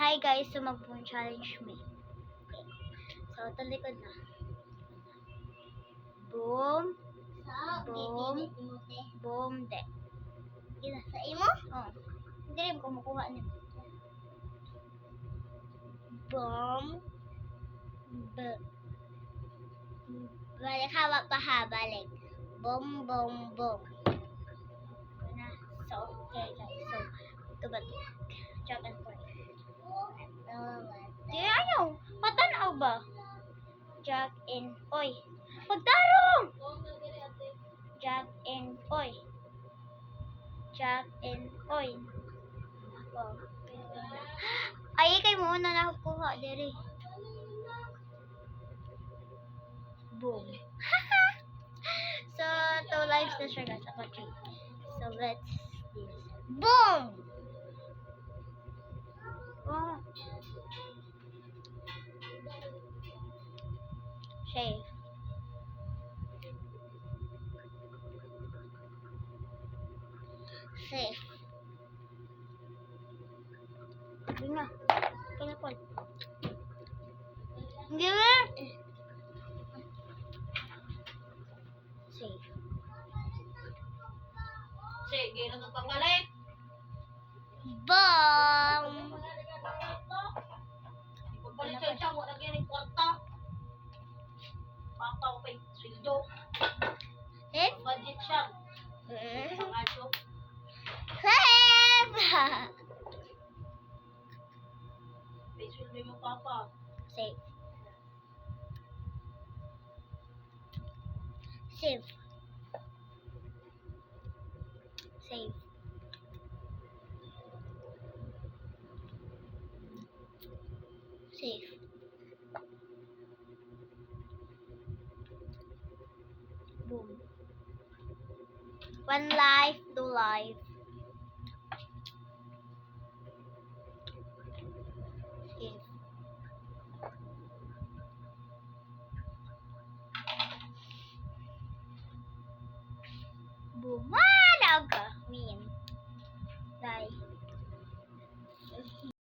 Hi guys, so mag-phone challenge me. Okay. So, talikod na. Boom. Boom. Boom, de. Gila sa imo? Oh. Hindi rin kumukuha niyo. Bom. Balik hawak pa ha, balik. Bom, bom, bom. Na. So, okay guys. So, ito ba ito? Chat and play. Di ayaw. Patanaw ba? Jack and Oy. Pagtarong! Jack and Oy. Jack and Oy. Oh. Ay, kay mo na nakukuha diri. Boom. So, 2 lives na siya guys. Ako 3. So, let's this. Boom! Oh. Shave. Safe. Hindi na. Kinapon. Hindi ba? Save. Sige, nagpapagalit. Bom! Pagbalik sa siya, wala ganyan yung kwarta. Papa ko kay sweldo. Eh? Budget siya. Pangadyo. Safe! May sweldo yung papa. Save. Safe. Save. Safe. Boom. 1 life, 2 life.